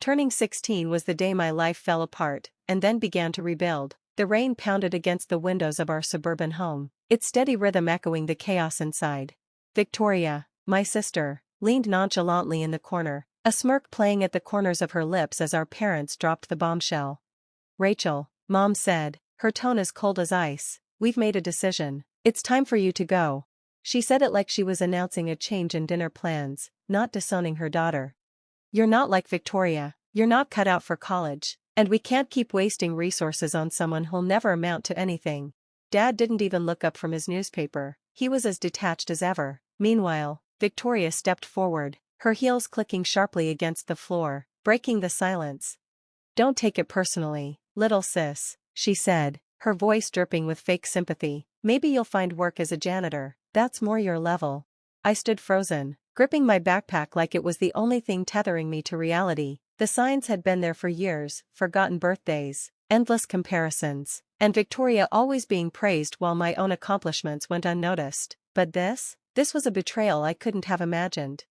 Turning 16 was the day my life fell apart, and then began to rebuild. The rain pounded against the windows of our suburban home, its steady rhythm echoing the chaos inside. Victoria, my sister, leaned nonchalantly in the corner, a smirk playing at the corners of her lips as our parents dropped the bombshell. Rachel, Mom said, her tone as cold as ice, we've made a decision. It's time for you to go. She said it like she was announcing a change in dinner plans, not disowning her daughter. You're not like Victoria, you're not cut out for college, and we can't keep wasting resources on someone who'll never amount to anything. Dad didn't even look up from his newspaper, he was as detached as ever. Meanwhile, Victoria stepped forward, her heels clicking sharply against the floor, breaking the silence. Don't take it personally, little sis, she said, her voice dripping with fake sympathy. Maybe you'll find work as a janitor, that's more your level. I stood frozen, gripping my backpack like it was the only thing tethering me to reality. The signs had been there for years, forgotten birthdays, endless comparisons, and Victoria always being praised while my own accomplishments went unnoticed. But this was a betrayal I couldn't have imagined.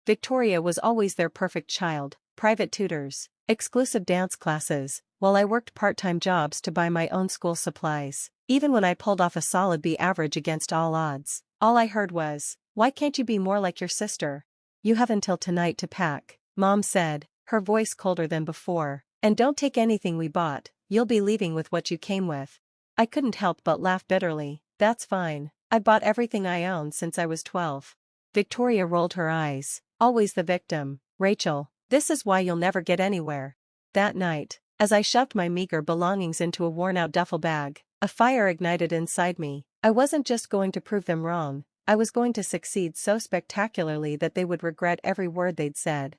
Victoria was always their perfect child, private tutors, exclusive dance classes, while I worked part-time jobs to buy my own school supplies. Even when I pulled off a solid B average against all odds, all I heard was, "Why can't you be more like your sister? You have until tonight to pack," Mom said, her voice colder than before, "and don't take anything we bought, you'll be leaving with what you came with." I couldn't help but laugh bitterly. That's fine, I bought everything I own since I was 12. Victoria rolled her eyes, always the victim. Rachel, this is why you'll never get anywhere. That night, as I shoved my meager belongings into a worn-out duffel bag, a fire ignited inside me. I wasn't just going to prove them wrong, I was going to succeed so spectacularly that they would regret every word they'd said.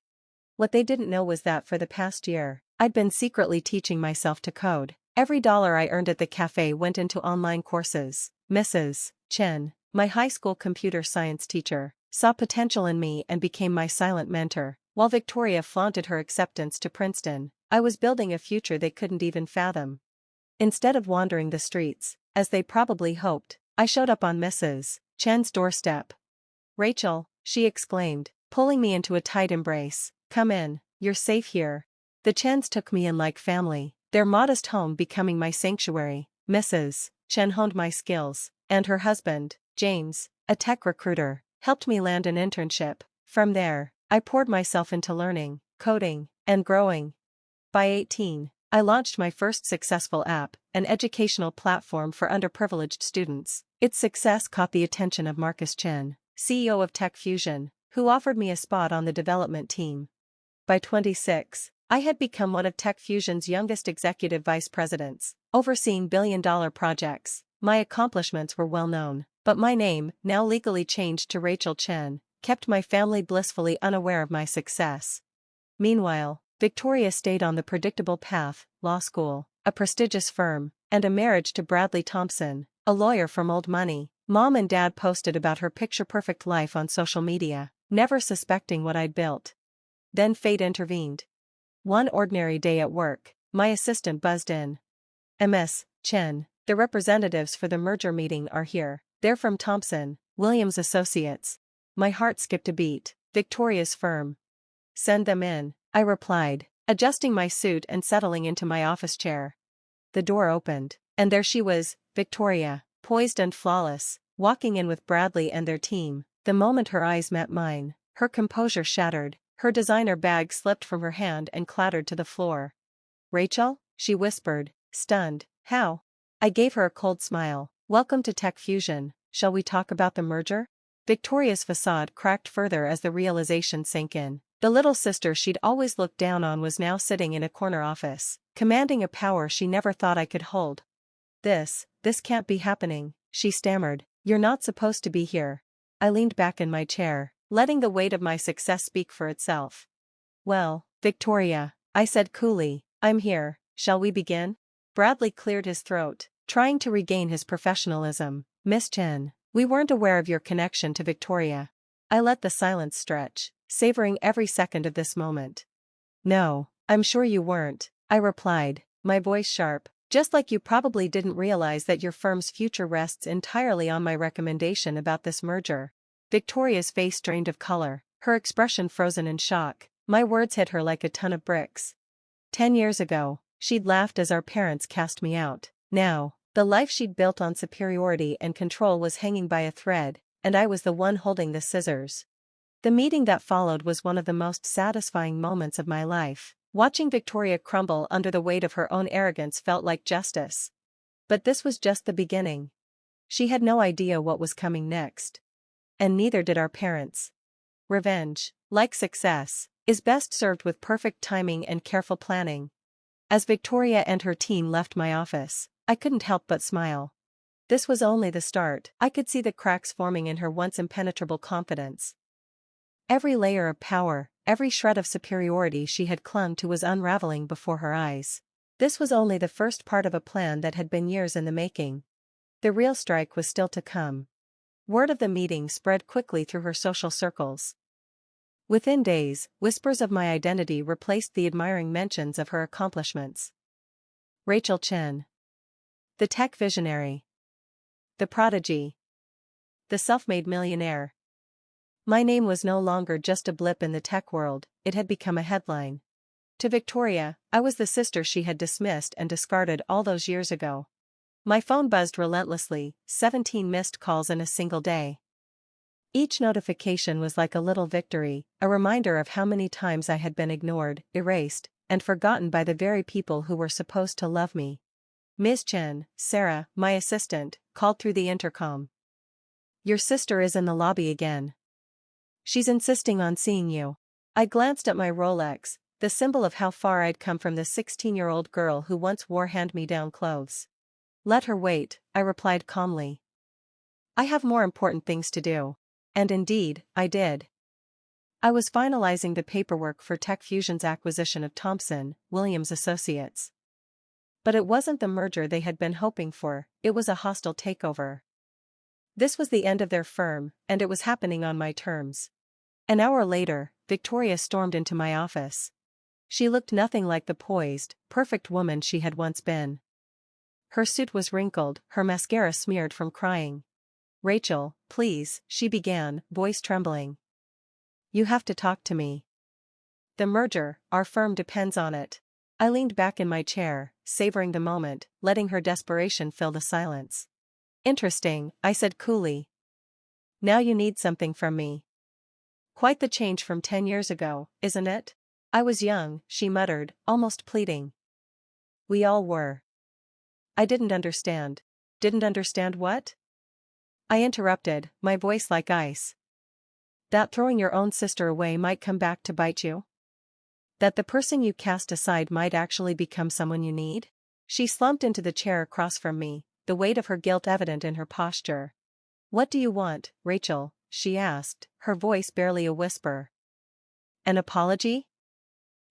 What they didn't know was that for the past year, I'd been secretly teaching myself to code. Every dollar I earned at the cafe went into online courses. Mrs. Chen, my high school computer science teacher, saw potential in me and became my silent mentor. While Victoria flaunted her acceptance to Princeton, I was building a future they couldn't even fathom. Instead of wandering the streets, as they probably hoped, I showed up on Mrs. Chen's doorstep. "Rachel," she exclaimed, pulling me into a tight embrace, "come in, you're safe here." The Chens took me in like family, their modest home becoming my sanctuary. Mrs. Chen honed my skills, and her husband, James, a tech recruiter, helped me land an internship. From there, I poured myself into learning, coding, and growing. By 18, I launched my first successful app, an educational platform for underprivileged students. Its success caught the attention of Marcus Chen, CEO of Tech Fusion, who offered me a spot on the development team. By 26, I had become one of Tech Fusion's youngest executive vice presidents, overseeing billion-dollar projects. My accomplishments were well known, but my name, now legally changed to Rachel Chen, kept my family blissfully unaware of my success. Meanwhile, Victoria stayed on the predictable path: law school, a prestigious firm, and a marriage to Bradley Thompson, a lawyer from old money. Mom and Dad posted about her picture-perfect life on social media, never suspecting what I'd built. Then fate intervened. One ordinary day at work, my assistant buzzed in. "Ms. Chen, the representatives for the merger meeting are here. They're from Thompson, Williams Associates." My heart skipped a beat. Victoria's firm. "Send them in," I replied, adjusting my suit and settling into my office chair. The door opened, and there she was, Victoria, poised and flawless, walking in with Bradley and their team. The moment her eyes met mine, her composure shattered, her designer bag slipped from her hand and clattered to the floor. "Rachel?" she whispered, stunned. "How?" I gave her a cold smile. "Welcome to Tech Fusion, shall we talk about the merger?" Victoria's facade cracked further as the realization sank in. The little sister she'd always looked down on was now sitting in a corner office, commanding a power she never thought I could hold. This can't be happening," she stammered. "You're not supposed to be here." I leaned back in my chair, letting the weight of my success speak for itself. "Well, Victoria," I said coolly, "I'm here, shall we begin?" Bradley cleared his throat, trying to regain his professionalism. "Miss Chen, we weren't aware of your connection to Victoria." I let the silence stretch, savoring every second of this moment. "No, I'm sure you weren't," I replied, my voice sharp. "Just like you probably didn't realize that your firm's future rests entirely on my recommendation about this merger." Victoria's face drained of color, her expression frozen in shock. My words hit her like a ton of bricks. 10 years ago, she'd laughed as our parents cast me out. Now, the life she'd built on superiority and control was hanging by a thread, and I was the one holding the scissors. The meeting that followed was one of the most satisfying moments of my life. Watching Victoria crumble under the weight of her own arrogance felt like justice. But this was just the beginning. She had no idea what was coming next. And neither did our parents. Revenge, like success, is best served with perfect timing and careful planning. As Victoria and her team left my office, I couldn't help but smile. This was only the start. I could see the cracks forming in her once impenetrable confidence. Every layer of power, every shred of superiority she had clung to was unraveling before her eyes. This was only the first part of a plan that had been years in the making. The real strike was still to come. Word of the meeting spread quickly through her social circles. Within days, whispers of my identity replaced the admiring mentions of her accomplishments. Rachel Chen. The tech visionary. The prodigy. The self-made millionaire. My name was no longer just a blip in the tech world, it had become a headline. To Victoria, I was the sister she had dismissed and discarded all those years ago. My phone buzzed relentlessly, 17 missed calls in a single day. Each notification was like a little victory, a reminder of how many times I had been ignored, erased, and forgotten by the very people who were supposed to love me. Ms. Chen, Sarah, my assistant, called through the intercom. Your sister is in the lobby again. She's insisting on seeing you. I glanced at my Rolex, the symbol of how far I'd come from the 16-year-old girl who once wore hand-me-down clothes. Let her wait, I replied calmly. I have more important things to do. And indeed, I did. I was finalizing the paperwork for Tech Fusion's acquisition of Thomson Williams Associates. But it wasn't the merger they had been hoping for, it was a hostile takeover. This was the end of their firm, and it was happening on my terms. An hour later, Victoria stormed into my office. She looked nothing like the poised, perfect woman she had once been. Her suit was wrinkled, her mascara smeared from crying. Rachel, please, she began, voice trembling. You have to talk to me. The merger, our firm depends on it. I leaned back in my chair, savoring the moment, letting her desperation fill the silence. Interesting, I said coolly. Now you need something from me. Quite the change from 10 years ago, isn't it? I was young, she muttered, almost pleading. We all were. I didn't understand. Didn't understand what? I interrupted, my voice like ice. That throwing your own sister away might come back to bite you? That the person you cast aside might actually become someone you need? She slumped into the chair across from me, the weight of her guilt evident in her posture. What do you want, Rachel? She asked, her voice barely a whisper. An apology?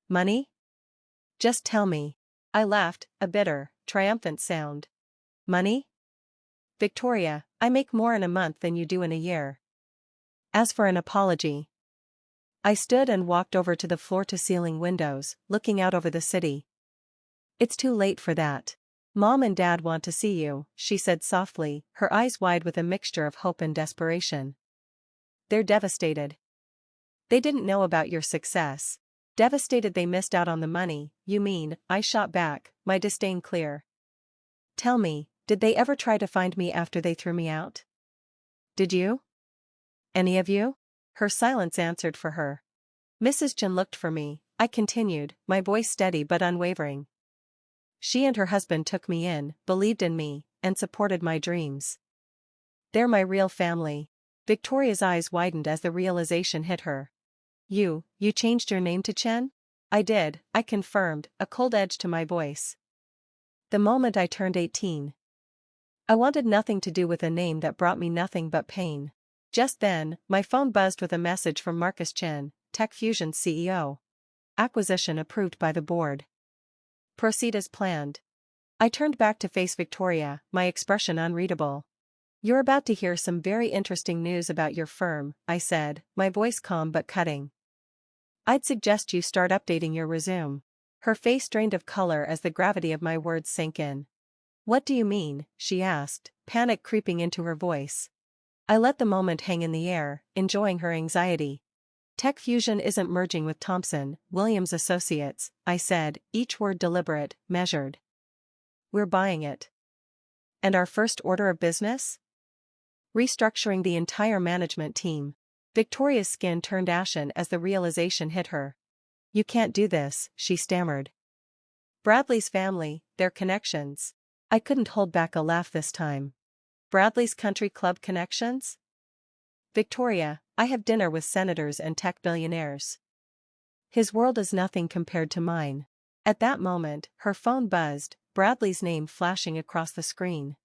Money? Just tell me. I laughed, a bitter, triumphant sound. Money? Victoria, I make more in a month than you do in a year. As for an apology. I stood and walked over to the floor-to-ceiling windows, looking out over the city. It's too late for that. Mom and Dad want to see you, she said softly, her eyes wide with a mixture of hope and desperation. They're devastated. They didn't know about your success. Devastated they missed out on the money, you mean, I shot back, my disdain clear. Tell me, did they ever try to find me after they threw me out? Did you? Any of you? Her silence answered for her. Mrs. Chen looked for me, I continued, my voice steady but unwavering. She and her husband took me in, believed in me, and supported my dreams. They're my real family. Victoria's eyes widened as the realization hit her. You changed your name to Chen? I did, I confirmed, a cold edge to my voice. The moment I turned 18. I wanted nothing to do with a name that brought me nothing but pain. Just then, my phone buzzed with a message from Marcus Chen, Tech Fusion's CEO. Acquisition approved by the board. Proceed as planned. I turned back to face Victoria, my expression unreadable. You're about to hear some very interesting news about your firm, I said, my voice calm but cutting. I'd suggest you start updating your resume. Her face drained of color as the gravity of my words sank in. What do you mean? She asked, panic creeping into her voice. I let the moment hang in the air, enjoying her anxiety. Tech Fusion isn't merging with Thomson Williams Associates, I said, each word deliberate, measured. We're buying it. And our first order of business? Restructuring the entire management team. Victoria's skin turned ashen as the realization hit her. You can't do this, she stammered. Bradley's family, their connections. I couldn't hold back a laugh this time. Bradley's country club connections? Victoria, I have dinner with senators and tech billionaires. His world is nothing compared to mine. At that moment, her phone buzzed, Bradley's name flashing across the screen.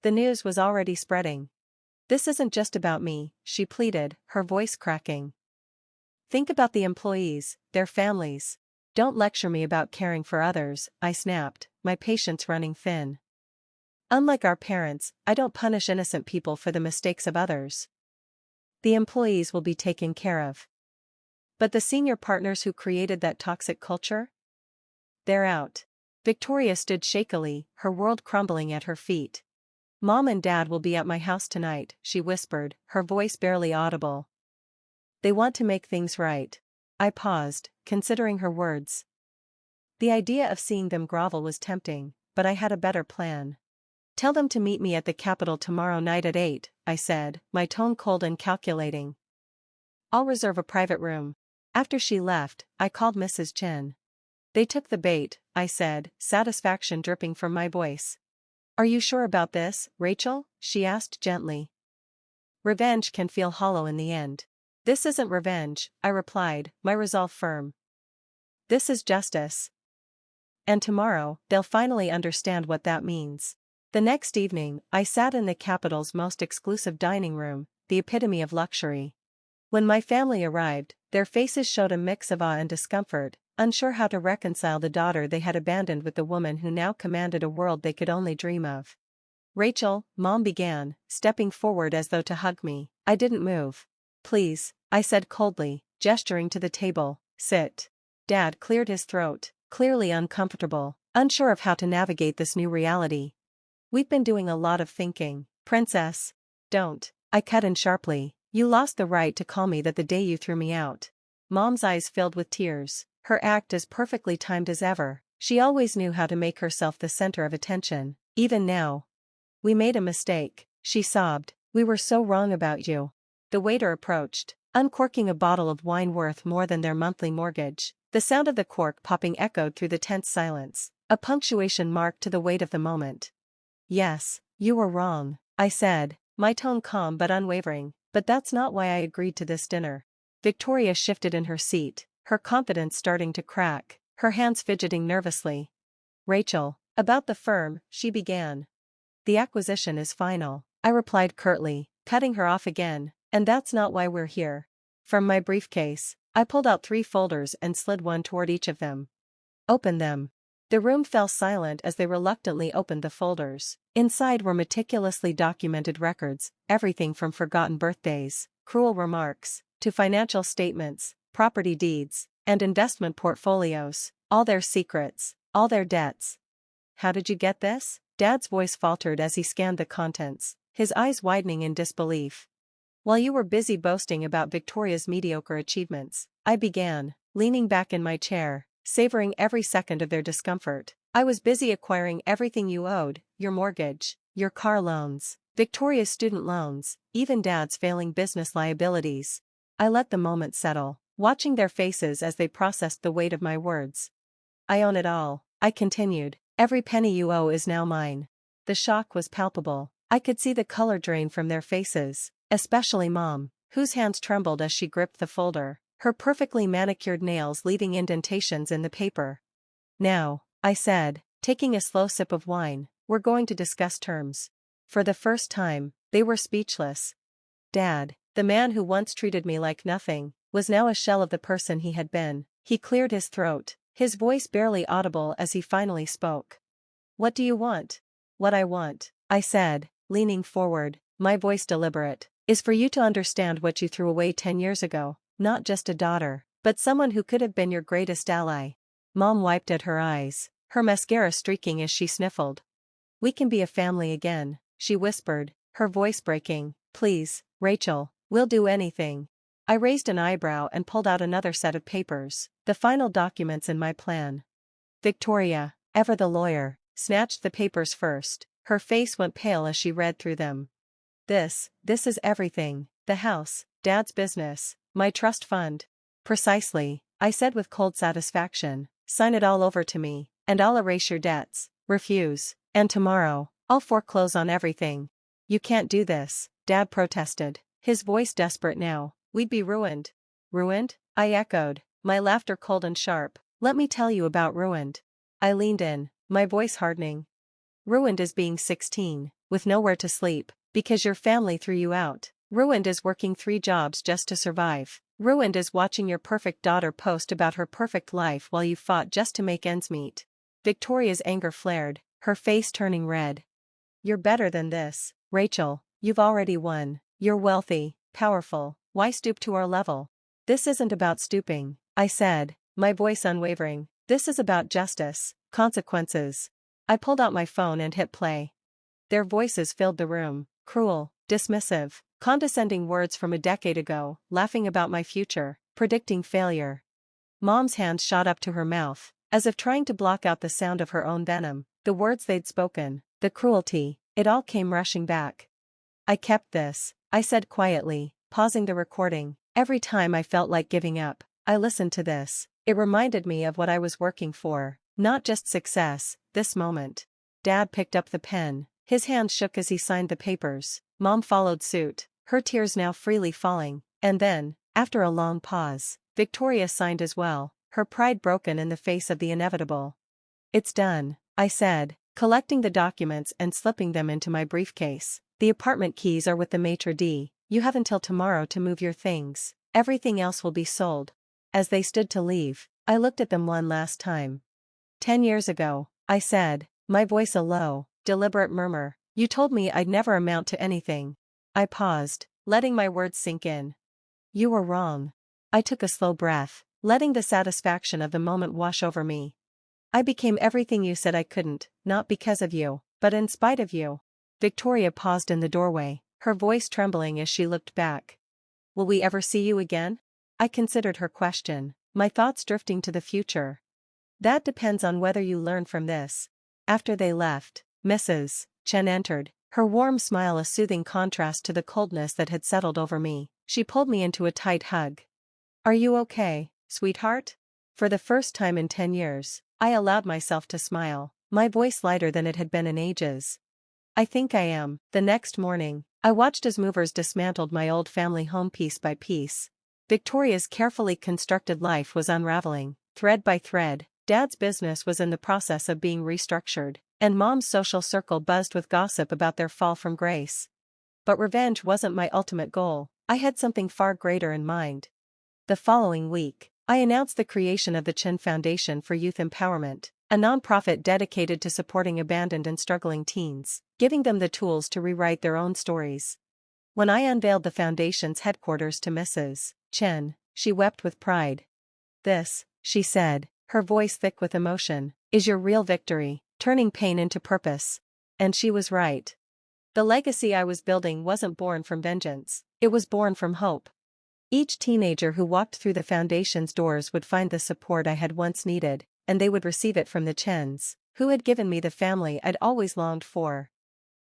The news was already spreading. This isn't just about me, she pleaded, her voice cracking. Think about the employees, their families. Don't lecture me about caring for others, I snapped, my patience running thin. Unlike our parents, I don't punish innocent people for the mistakes of others. The employees will be taken care of. But the senior partners who created that toxic culture? They're out. Victoria stood shakily, her world crumbling at her feet. Mom and Dad will be at my house tonight, she whispered, her voice barely audible. They want to make things right. I paused, considering her words. The idea of seeing them grovel was tempting, but I had a better plan. Tell them to meet me at the Capitol tomorrow night at 8, I said, my tone cold and calculating. I'll reserve a private room. After she left, I called Mrs. Chen. They took the bait, I said, satisfaction dripping from my voice. Are you sure about this, Rachel? She asked gently. Revenge can feel hollow in the end. This isn't revenge, I replied, my resolve firm. This is justice. And tomorrow, they'll finally understand what that means. The next evening, I sat in the Capitol's most exclusive dining room, the epitome of luxury. When my family arrived, their faces showed a mix of awe and discomfort, unsure how to reconcile the daughter they had abandoned with the woman who now commanded a world they could only dream of. Rachel, Mom began, stepping forward as though to hug me. I didn't move. Please, I said coldly, gesturing to the table, sit. Dad cleared his throat, clearly uncomfortable, unsure of how to navigate this new reality. We've been doing a lot of thinking, Princess. Don't, I cut in sharply. You lost the right to call me that the day you threw me out. Mom's eyes filled with tears, her act as perfectly timed as ever. She always knew how to make herself the center of attention, even now. We made a mistake, she sobbed. We were so wrong about you. The waiter approached, uncorking a bottle of wine worth more than their monthly mortgage. The sound of the cork popping echoed through the tense silence, a punctuation mark to the weight of the moment. Yes, you were wrong, I said, my tone calm but unwavering, but that's not why I agreed to this dinner. Victoria shifted in her seat, her confidence starting to crack, her hands fidgeting nervously. Rachel, about the firm, she began. The acquisition is final, I replied curtly, cutting her off again, and that's not why we're here. From my briefcase, I pulled out 3 folders and slid one toward each of them. Open them. The room fell silent as they reluctantly opened the folders. Inside were meticulously documented records, everything from forgotten birthdays, cruel remarks, to financial statements, property deeds, and investment portfolios, all their secrets, all their debts. How did you get this? Dad's voice faltered as he scanned the contents, his eyes widening in disbelief. While you were busy boasting about Victoria's mediocre achievements, I began, leaning back in my chair, savoring every second of their discomfort. I was busy acquiring everything you owed, your mortgage, your car loans, Victoria's student loans, even Dad's failing business liabilities. I let the moment settle, watching their faces as they processed the weight of my words. I own it all, I continued. Every penny you owe is now mine. The shock was palpable. I could see the color drain from their faces, especially Mom, whose hands trembled as she gripped the folder, her perfectly manicured nails leaving indentations in the paper. Now, I said, taking a slow sip of wine, we're going to discuss terms. For the first time, they were speechless. Dad, the man who once treated me like nothing, was now a shell of the person he had been. He cleared his throat, his voice barely audible as he finally spoke. What do you want? What I want, I said, leaning forward, my voice deliberate, is for you to understand what you threw away 10 years ago, not just a daughter, but someone who could have been your greatest ally. Mom wiped at her eyes, her mascara streaking as she sniffled. We can be a family again, she whispered, her voice breaking. Please, Rachel, we'll do anything. I raised an eyebrow and pulled out another set of papers, the final documents in my plan. Victoria, ever the lawyer, snatched the papers first. Her face went pale as she read through them. This is everything. The house, Dad's business, my trust fund. Precisely, I said with cold satisfaction. Sign it all over to me, and I'll erase your debts. Refuse, and tomorrow, I'll foreclose on everything. You can't do this, Dad protested, his voice desperate now. We'd be ruined. Ruined? I echoed, my laughter cold and sharp. Let me tell you about ruined. I leaned in, my voice hardening. Ruined is being 16, with nowhere to sleep, because your family threw you out. Ruined is working 3 jobs just to survive. Ruined is watching your perfect daughter post about her perfect life while you fought just to make ends meet. Victoria's anger flared, her face turning red. You're better than this, Rachel. You've already won. You're wealthy, powerful. Why stoop to our level? This isn't about stooping, I said, my voice unwavering. This is about justice, consequences. I pulled out my phone and hit play. Their voices filled the room, cruel, dismissive, condescending words from a decade ago, laughing about my future, predicting failure. Mom's hand shot up to her mouth, as if trying to block out the sound of her own venom. The words they'd spoken, the cruelty, it all came rushing back. I kept this, I said quietly, pausing the recording. Every time I felt like giving up, I listened to this. It reminded me of what I was working for, not just success, this moment. Dad picked up the pen, his hand shook as he signed the papers. Mom followed suit, her tears now freely falling, and then, after a long pause, Victoria signed as well, her pride broken in the face of the inevitable. It's done, I said, collecting the documents and slipping them into my briefcase. The apartment keys are with the maitre d'. You have until tomorrow to move your things. Everything else will be sold. As they stood to leave, I looked at them one last time. 10 years ago, I said, my voice a low, deliberate murmur, you told me I'd never amount to anything. I paused, letting my words sink in. You were wrong. I took a slow breath, letting the satisfaction of the moment wash over me. I became everything you said I couldn't, not because of you, but in spite of you. Victoria paused in the doorway, her voice trembling as she looked back. Will we ever see you again? I considered her question, my thoughts drifting to the future. That depends on whether you learn from this. After they left, Mrs. Chen entered, her warm smile a soothing contrast to the coldness that had settled over me. She pulled me into a tight hug. Are you okay, sweetheart? For the first time in 10 years, I allowed myself to smile, my voice lighter than it had been in ages. I think I am. The next morning, I watched as movers dismantled my old family home piece by piece. Victoria's carefully constructed life was unraveling, thread by thread. Dad's business was in the process of being restructured, and Mom's social circle buzzed with gossip about their fall from grace. But revenge wasn't my ultimate goal. I had something far greater in mind. The following week, I announced the creation of the Chen Foundation for Youth Empowerment, a nonprofit dedicated to supporting abandoned and struggling teens, giving them the tools to rewrite their own stories. When I unveiled the foundation's headquarters to Mrs. Chen, she wept with pride. This, she said, her voice thick with emotion, is your real victory, turning pain into purpose. And she was right. The legacy I was building wasn't born from vengeance, it was born from hope. Each teenager who walked through the foundation's doors would find the support I had once needed, and they would receive it from the Chens, who had given me the family I'd always longed for.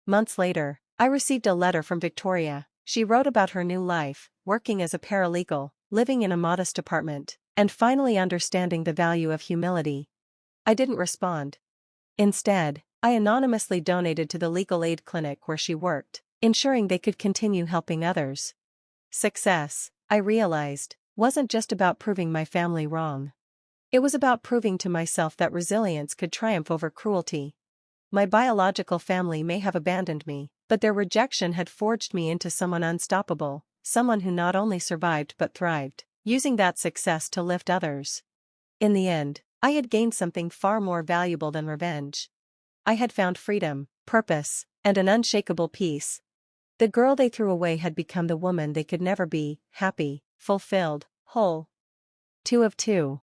Months later, I received a letter from Victoria. She wrote about her new life, working as a paralegal, living in a modest apartment, and finally understanding the value of humility. I didn't respond. Instead, I anonymously donated to the legal aid clinic where she worked, ensuring they could continue helping others. Success, I realized, wasn't just about proving my family wrong. It was about proving to myself that resilience could triumph over cruelty. My biological family may have abandoned me, but their rejection had forged me into someone unstoppable, someone who not only survived but thrived, using that success to lift others. In the end, I had gained something far more valuable than revenge. I had found freedom, purpose, and an unshakable peace. The girl they threw away had become the woman they could never be, happy, fulfilled, whole. 2 of 2.